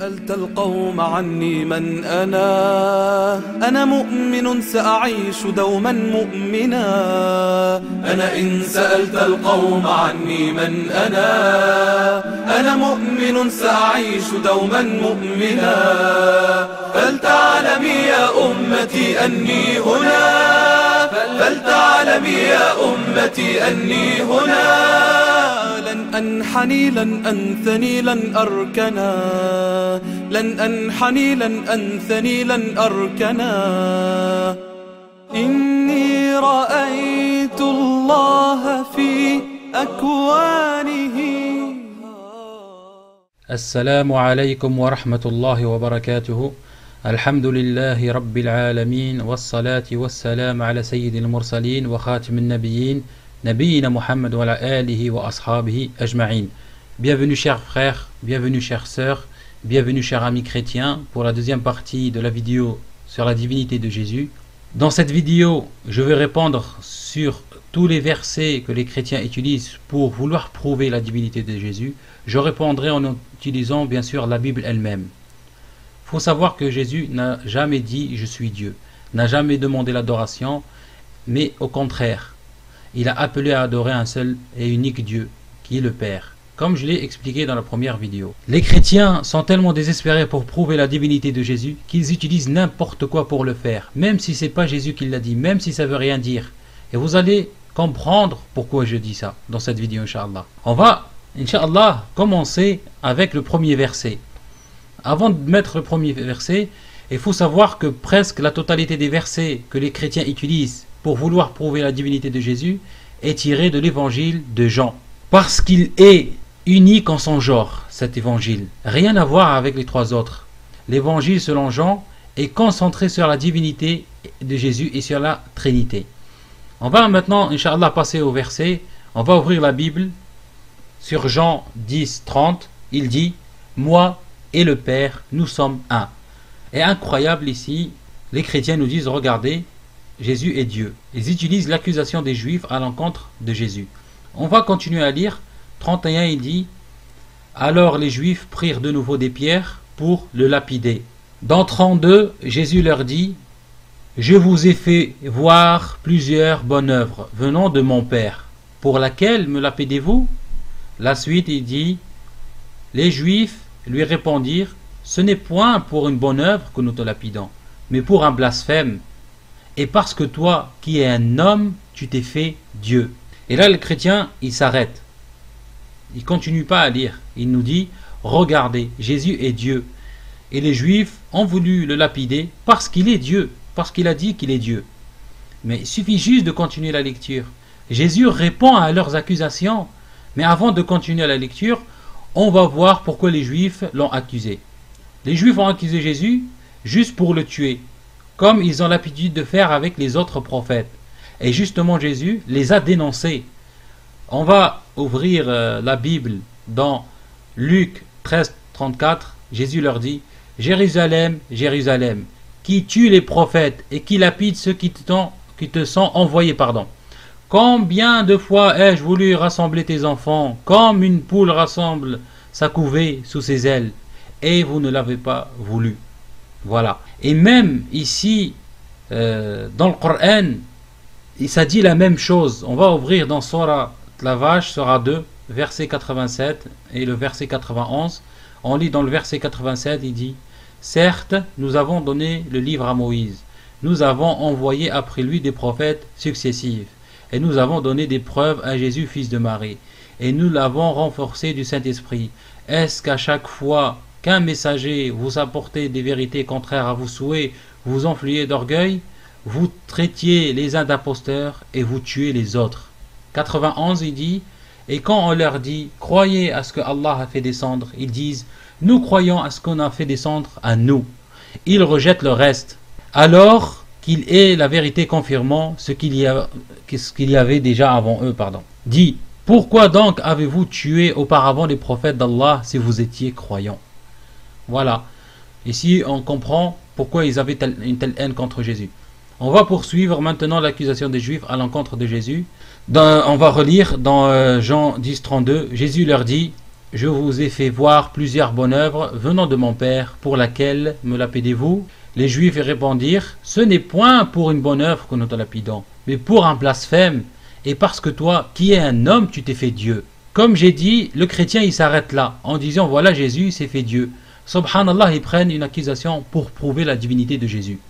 سألت القوم عني من أنا مؤمن سأعيش دوما مؤمنا. أنا إن سألت القوم عني من أنا مؤمن سأعيش دوما مؤمنا. فلتعلمي يا أمتي أني هنا، فلتعلمي يا أمتي أني هنا. لن أنحني لن أنثني لن أركنا، لن أنحني لن أنثني لن أركنا. إني رأيت الله في أكوانه. السلام عليكم ورحمة الله وبركاته. الحمد لله رب العالمين والصلاة والسلام على سيد المرسلين وخاتم النبيين نبينا محمد وعلى آله وأصحابه أجمعين. Bienvenue chers frères, bienvenue chères sœurs, bienvenue chers amis chrétiens pour la deuxième partie de la vidéo sur la divinité de Jésus. Dans cette vidéo, je vais répondre sur tous les versets que les chrétiens utilisent pour vouloir prouver la divinité de Jésus. Je répondrai en utilisant bien sûr la Bible elle-même. Il faut savoir que Jésus n'a jamais dit « je suis Dieu », n'a jamais demandé l'adoration, mais au contraire, il a appelé à adorer un seul et unique Dieu, qui est le Père, comme je l'ai expliqué dans la première vidéo. Les chrétiens sont tellement désespérés pour prouver la divinité de Jésus qu'ils utilisent n'importe quoi pour le faire, même si ce n'est pas Jésus qui l'a dit, même si ça ne veut rien dire. Et vous allez comprendre pourquoi je dis ça dans cette vidéo, Inch'Allah. On va, Inch'Allah, commencer avec le premier verset. Avant de mettre le premier verset, il faut savoir que presque la totalité des versets que les chrétiens utilisent pour vouloir prouver la divinité de Jésus est tirée de l'évangile de Jean. Parce qu'il est unique en son genre, cet évangile. Rien à voir avec les trois autres. L'évangile selon Jean est concentré sur la divinité de Jésus et sur la Trinité. On va maintenant, Inch'Allah, passer au verset. On va ouvrir la Bible sur Jean 10, 30. Il dit « Moi et le Père, nous sommes un ». Et incroyable ici, les chrétiens nous disent, regardez, Jésus est Dieu. Ils utilisent l'accusation des Juifs à l'encontre de Jésus. On va continuer à lire. 31, il dit, alors les Juifs prirent de nouveau des pierres pour le lapider. Dans 32, Jésus leur dit, je vous ai fait voir plusieurs bonnes œuvres venant de mon Père. Pour laquelle me lapidez-vous? La suite, il dit, les Juifs lui répondirent, ce n'est point pour une bonne œuvre que nous te lapidons, mais pour un blasphème, et parce que toi, qui es un homme, tu t'es fait Dieu. Et là, le chrétien, il s'arrête. Il ne continue pas à lire. Il nous dit, regardez, Jésus est Dieu. Et les Juifs ont voulu le lapider parce qu'il est Dieu, parce qu'il a dit qu'il est Dieu. Mais il suffit juste de continuer la lecture. Jésus répond à leurs accusations. Mais avant de continuer la lecture, on va voir pourquoi les Juifs l'ont accusé. Les Juifs ont accusé Jésus juste pour le tuer, comme ils ont l'habitude de faire avec les autres prophètes. Et justement, Jésus les a dénoncés. On va ouvrir la Bible dans Luc 13, 34. Jésus leur dit, Jérusalem, Jérusalem, qui tue les prophètes et qui lapide ceux qui te sont envoyés. Combien de fois ai-je voulu rassembler tes enfants, comme une poule rassemble sa couvée sous ses ailes, et vous ne l'avez pas voulu. Voilà. Et même ici, dans le Coran, ça dit la même chose. On va ouvrir dans Surah la Vache, Surah 2, verset 87 et le verset 91. On lit dans le verset 87, il dit, certes, nous avons donné le livre à Moïse. Nous avons envoyé après lui des prophètes successifs. Et nous avons donné des preuves à Jésus, fils de Marie. Et nous l'avons renforcé du Saint-Esprit. Est-ce qu'à chaque fois qu'un messager vous apportait des vérités contraires à vos souhaits, vous enfliez d'orgueil, vous traitiez les uns d'imposteurs et vous tuez les autres. 91, il dit, et quand on leur dit, croyez à ce que Allah a fait descendre, ils disent, nous croyons à ce qu'on a fait descendre à nous. Ils rejettent le reste. Alors qu'il est la vérité confirmant ce qu'il y avait déjà avant eux. Dit, pourquoi donc avez-vous tué auparavant les prophètes d'Allah si vous étiez croyants? Voilà. Ici, on comprend pourquoi ils avaient une telle haine contre Jésus. On va poursuivre maintenant l'accusation des Juifs à l'encontre de Jésus. On va relire dans Jean 10, 32. Jésus leur dit, je vous ai fait voir plusieurs bonnes œuvres venant de mon Père, pour laquelle me lapidez-vous? Les Juifs répondirent, ce n'est point pour une bonne œuvre que nous te lapidons, mais pour un blasphème, et parce que toi, qui es un homme, tu t'es fait Dieu. Comme j'ai dit, le chrétien il s'arrête là, en disant voilà Jésus s'est fait Dieu. Subhanallah, ils prennent une accusation pour prouver la divinité de Jésus.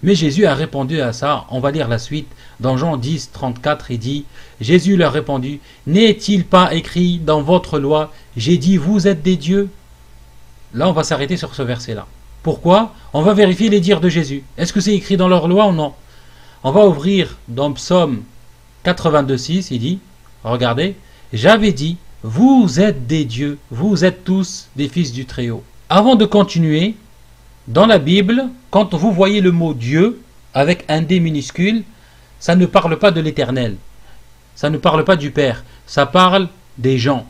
Mais Jésus a répondu à ça, on va lire la suite, dans Jean 10, 34, il dit, Jésus leur répondit, n'est-il pas écrit dans votre loi, j'ai dit vous êtes des dieux? Là on va s'arrêter sur ce verset-là. Pourquoi? On va vérifier les dires de Jésus. Est-ce que c'est écrit dans leur loi ou non? On va ouvrir dans Psaume 82,6, il dit, regardez, j'avais dit, vous êtes des dieux, vous êtes tous des fils du Très-Haut. Avant de continuer, dans la Bible, quand vous voyez le mot Dieu avec un D minuscule, ça ne parle pas de l'Éternel, ça ne parle pas du Père, ça parle des gens.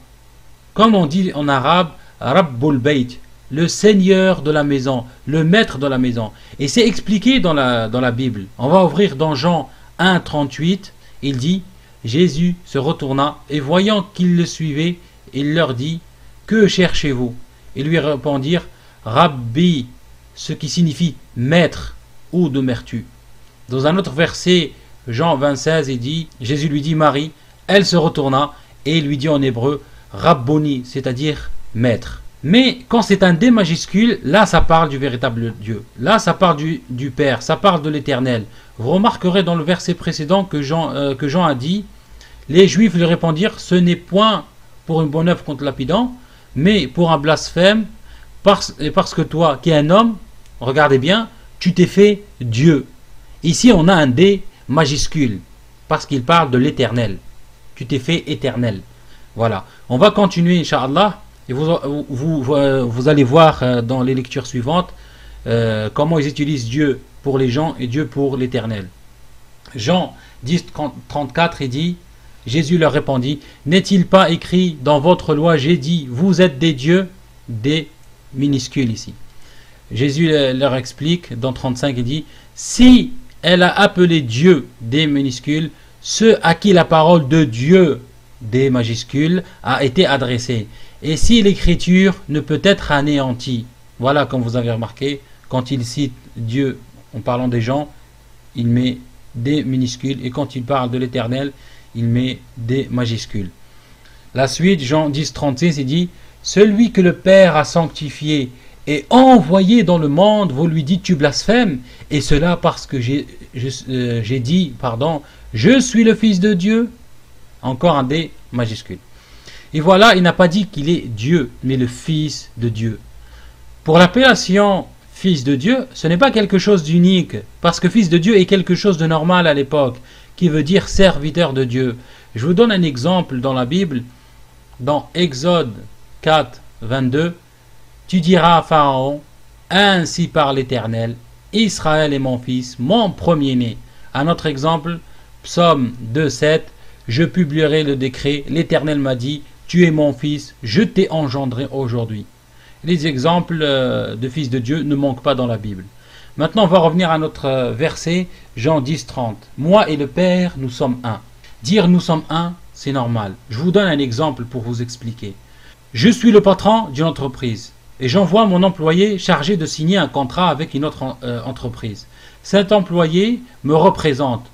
Comme on dit en arabe, Rabbul Bayt, le Seigneur de la maison, le maître de la maison. Et c'est expliqué dans la Bible. On va ouvrir dans Jean 1, 38, il dit, Jésus se retourna et voyant qu'ils le suivaient, il leur dit, que cherchez-vous? Ils lui répondirent, Rabbi, ce qui signifie maître ou demeures-tu? Dans un autre verset, Jean 26, il dit, Jésus lui dit Marie, elle se retourna et lui dit en hébreu, Rabboni, c'est-à-dire maître. Mais quand c'est un D majuscule, là ça parle du véritable Dieu. Là ça parle du Père, ça parle de l'Éternel. Vous remarquerez dans le verset précédent que Jean a dit, les Juifs lui répondirent, ce n'est point pour une bonne œuvre contre lapidant, mais pour un blasphème, parce que toi qui es un homme, regardez bien, tu t'es fait Dieu. Ici on a un D majuscule, parce qu'il parle de l'Éternel. Tu t'es fait éternel. Voilà. On va continuer, Inch'Allah. Et vous allez voir dans les lectures suivantes comment ils utilisent Dieu pour les gens et Dieu pour l'Éternel. Jean 10, 34, il dit, Jésus leur répondit, n'est-il pas écrit dans votre loi, j'ai dit, vous êtes des dieux, des minuscules ici. Jésus leur explique, dans 35, il dit, si elle a appelé Dieu des minuscules, ceux à qui la parole de Dieu des majuscules a été adressée. Et si l'écriture ne peut être anéantie, voilà, comme vous avez remarqué, quand il cite Dieu en parlant des gens, il met des minuscules, et quand il parle de l'Éternel, il met des majuscules. La suite, Jean 10, 36, il dit, celui que le Père a sanctifié et envoyé dans le monde, vous lui dites tu blasphèmes, et cela parce que j'ai dit, je suis le Fils de Dieu. Encore un D majuscule. Et voilà, il n'a pas dit qu'il est Dieu, mais le Fils de Dieu. Pour l'appellation Fils de Dieu, ce n'est pas quelque chose d'unique, parce que Fils de Dieu est quelque chose de normal à l'époque, qui veut dire serviteur de Dieu. Je vous donne un exemple dans la Bible, dans Exode 4, 22, tu diras à Pharaon, ainsi parle l'Éternel, Israël est mon fils, mon premier-né. Un autre exemple, Psaume 2, 7, je publierai le décret, l'Éternel m'a dit, tu es mon fils, je t'ai engendré aujourd'hui. Les exemples de fils de Dieu ne manquent pas dans la Bible. Maintenant, on va revenir à notre verset, Jean 10, 30. Moi et le Père, nous sommes un. Dire nous sommes un, c'est normal. Je vous donne un exemple pour vous expliquer. Je suis le patron d'une entreprise et j'envoie mon employé chargé de signer un contrat avec une autre entreprise. Cet employé me représente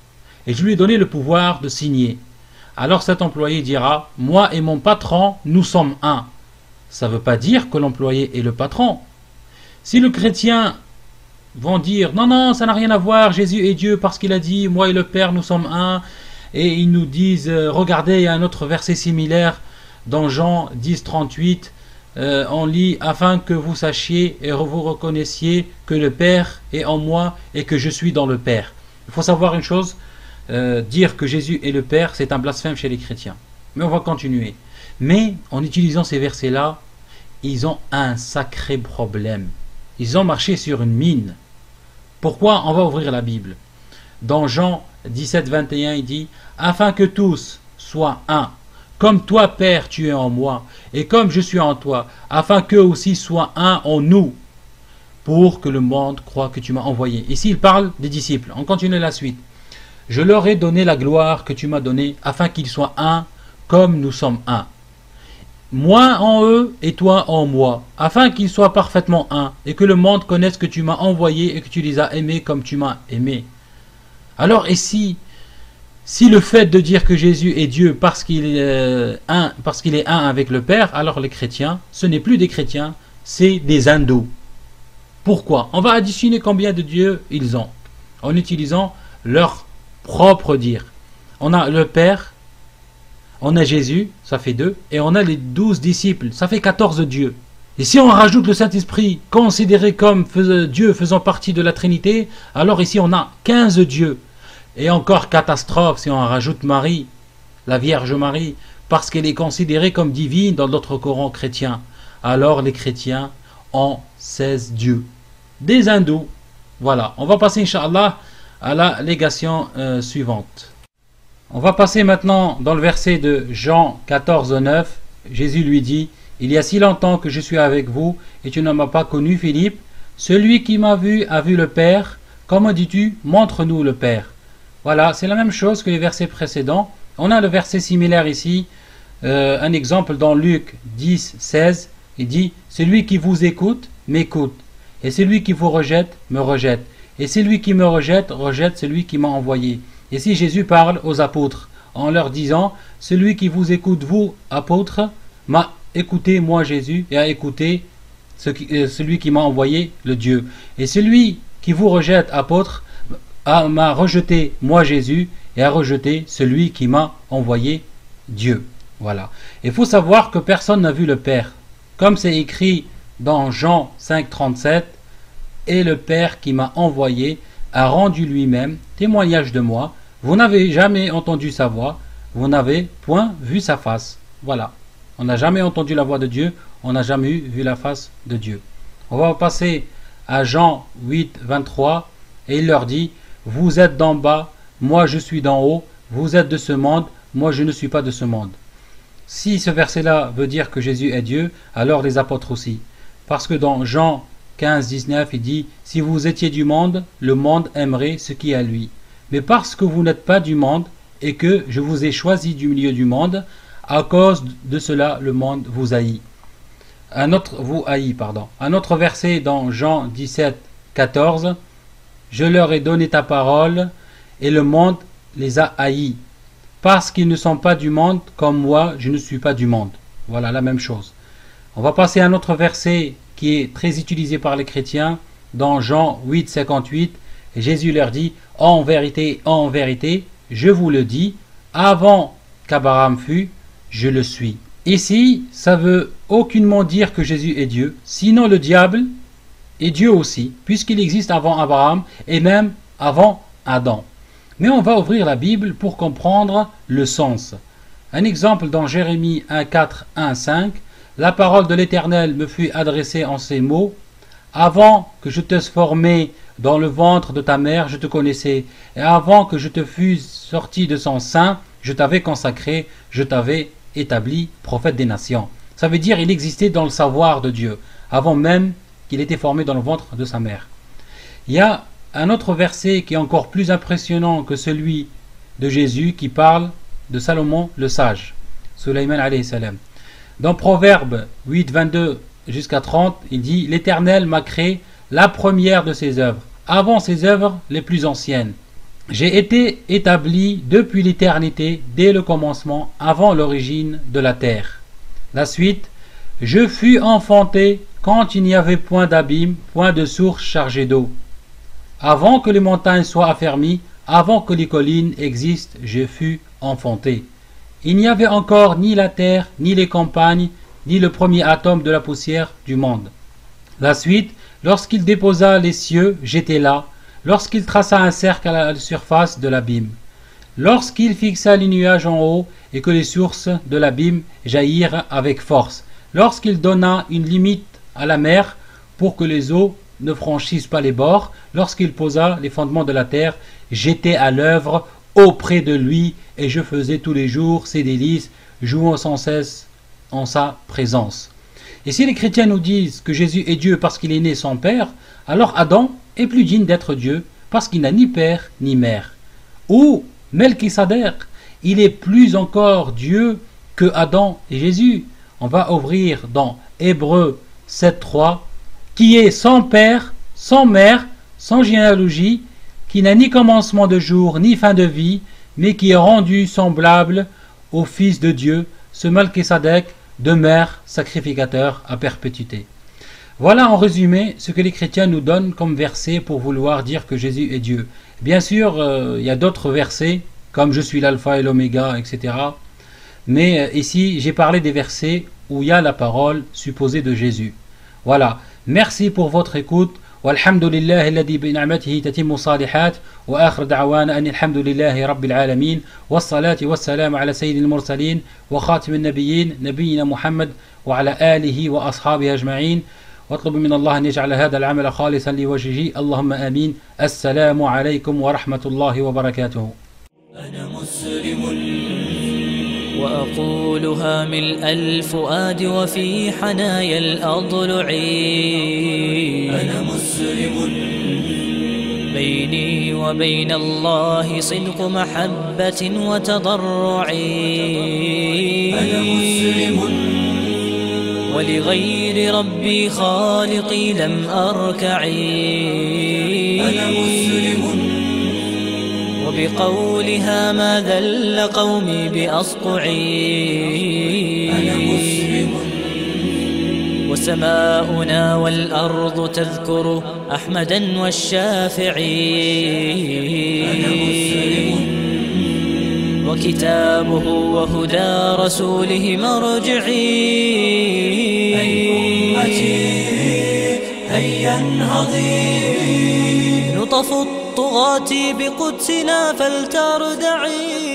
et je lui ai donné le pouvoir de signer. Alors cet employé dira, moi et mon patron, nous sommes un. Ça ne veut pas dire que l'employé est le patron. Si le chrétien vont dire, non, ça n'a rien à voir, Jésus est Dieu parce qu'il a dit, moi et le Père, nous sommes un, et ils nous disent, regardez, il y a un autre verset similaire dans Jean 10, 38, on lit, afin que vous sachiez et vous reconnaissiez que le Père est en moi et que je suis dans le Père. Il faut savoir une chose, dire que Jésus est le Père, c'est un blasphème chez les chrétiens. Mais on va continuer. Mais en utilisant ces versets-là, ils ont un sacré problème. Ils ont marché sur une mine. Pourquoi? On va ouvrir la Bible. Dans Jean 17, 21, il dit, afin que tous soient un, comme toi, Père, tu es en moi, et comme je suis en toi, afin qu'eux aussi soient un en nous, pour que le monde croie que tu m'as envoyé. Ici, il parle des disciples. On continue la suite. Je leur ai donné la gloire que tu m'as donnée, afin qu'ils soient un, comme nous sommes un. moi en eux et toi en moi, afin qu'ils soient parfaitement un, et que le monde connaisse que tu m'as envoyé et que tu les as aimés comme tu m'as aimé. Alors, et si le fait de dire que Jésus est Dieu parce qu'il est un avec le Père, alors les chrétiens, ce n'est plus des chrétiens, c'est des hindous. Pourquoi? On va additionner combien de dieux ils ont, en utilisant leur propre dire. On a le Père, on a Jésus, ça fait 2, et on a les 12 disciples, ça fait 14 dieux. Et si on rajoute le Saint-Esprit, considéré comme Dieu faisant partie de la Trinité, alors ici on a 15 dieux. Et encore catastrophe si on rajoute Marie, la Vierge Marie, parce qu'elle est considérée comme divine dans notre courant chrétien. Alors les chrétiens ont 16 dieux. Des hindous. Voilà, on va passer, Inch'Allah, à la légation suivante. On va passer maintenant dans le verset de Jean 14, 9. Jésus lui dit: il y a si longtemps que je suis avec vous, et tu ne m'as pas connu, Philippe. Celui qui m'a vu a vu le Père. Comment dis-tu, montre-nous le Père? Voilà, c'est la même chose que les versets précédents. On a le verset similaire ici, un exemple dans Luc 10, 16. Il dit: celui qui vous écoute, m'écoute. Et celui qui vous rejette, me rejette. Et celui qui me rejette, rejette celui qui m'a envoyé. Ici, Jésus parle aux apôtres en leur disant: celui qui vous écoute, vous, apôtres, m'a écouté, moi Jésus, et a écouté celui qui m'a envoyé, le Dieu. Et celui qui vous rejette, apôtres, m'a rejeté, moi Jésus, et a rejeté celui qui m'a envoyé, Dieu. Voilà. Il faut savoir que personne n'a vu le Père. Comme c'est écrit dans Jean 5, 37, et le Père qui m'a envoyé a rendu lui-même témoignage de moi. Vous n'avez jamais entendu sa voix, vous n'avez point vu sa face. Voilà. On n'a jamais entendu la voix de Dieu, on n'a jamais vu la face de Dieu. On va passer à Jean 8, 23, et il leur dit: vous êtes d'en bas, moi je suis d'en haut, vous êtes de ce monde, moi je ne suis pas de ce monde. Si ce verset-là veut dire que Jésus est Dieu, alors les apôtres aussi. Parce que dans Jean 15, 19, il dit: si vous étiez du monde, le monde aimerait ce qui est à lui. Mais parce que vous n'êtes pas du monde, et que je vous ai choisi du milieu du monde, à cause de cela, le monde vous haït. Un autre verset dans Jean 17, 14, je leur ai donné ta parole, et le monde les a haïs, parce qu'ils ne sont pas du monde, comme moi, je ne suis pas du monde. Voilà, la même chose. On va passer à un autre verset qui est très utilisé par les chrétiens, dans Jean 8, 58, et Jésus leur dit: en vérité, je vous le dis, avant qu'Abraham fût, je le suis. Ici, ça veut aucunement dire que Jésus est Dieu, sinon le diable est Dieu aussi, puisqu'il existe avant Abraham et même avant Adam. Mais on va ouvrir la Bible pour comprendre le sens. Un exemple dans Jérémie 1, 4, 1, 5, la parole de l'Éternel me fut adressée en ces mots: avant que je te formé dans le ventre de ta mère, je te connaissais, et avant que je te fusse sorti de son sein, je t'avais consacré, je t'avais établi prophète des nations. Ça veut dire il existait dans le savoir de Dieu, avant même qu'il était formé dans le ventre de sa mère. Il y a un autre verset qui est encore plus impressionnant que celui de Jésus, qui parle de Salomon le sage, Sulayman alayhi salam. Dans Proverbe 8, 22 jusqu'à 30, il dit: l'Éternel m'a créé la première de ses œuvres, avant ses œuvres les plus anciennes. J'ai été établi depuis l'éternité, dès le commencement, avant l'origine de la terre. La suite: je fus enfanté quand il n'y avait point d'abîme, point de source chargée d'eau. Avant que les montagnes soient affermies, avant que les collines existent, je fus enfanté. Il n'y avait encore ni la terre, ni les campagnes, ni le premier atome de la poussière du monde. La suite: lorsqu'il déposa les cieux, j'étais là. Lorsqu'il traça un cercle à la surface de l'abîme. Lorsqu'il fixa les nuages en haut et que les sources de l'abîme jaillirent avec force. Lorsqu'il donna une limite à la mer pour que les eaux ne franchissent pas les bords. Lorsqu'il posa les fondements de la terre, j'étais à l'œuvre auprès de lui et je faisais tous les jours ses délices, jouant sans cesse en sa présence. Et si les chrétiens nous disent que Jésus est Dieu parce qu'il est né sans père, alors Adam est plus digne d'être Dieu parce qu'il n'a ni père ni mère. Ou Melchisadec, il est plus encore Dieu que Adam et Jésus. On va ouvrir dans Hébreux 7.3, qui est sans père, sans mère, sans généalogie, qui n'a ni commencement de jour, ni fin de vie, mais qui est rendu semblable au Fils de Dieu, ce Melchisédek, demeure sacrificateur à perpétuité. Voilà en résumé ce que les chrétiens nous donnent comme verset pour vouloir dire que Jésus est Dieu. Bien sûr, il y a d'autres versets, comme je suis l'alpha et l'oméga, etc. Mais ici, j'ai parlé des versets où il y a la parole supposée de Jésus. Voilà. Merci pour votre écoute. والحمد لله الذي بنعمته تتم الصالحات وآخر دعوانا أن الحمد لله رب العالمين والصلاة والسلام على سيد المرسلين وخاتم النبيين نبينا محمد وعلى آله وأصحابه أجمعين واطلب من الله أن يجعل هذا العمل خالصا لوجهه اللهم آمين. السلام عليكم ورحمة الله وبركاته. أنا مسلم وأقولها ملء الفؤاد وفي حنايا الأضلع. أنا مسلم بيني وبين الله صدق محبة وتضرع. أنا مسلم ولغير ربي خالقي لم أركع. أنا مسلم وبقولها ما ذل قومي بأصقعي. أنا مسلم وسماؤنا والأرض تذكر أحمدا والشافعي. أنا مسلم وكتابه وهدى رسوله مرجعي. أمتي هيا انهضي نطف الطغاة بقدسنا فلتردعي.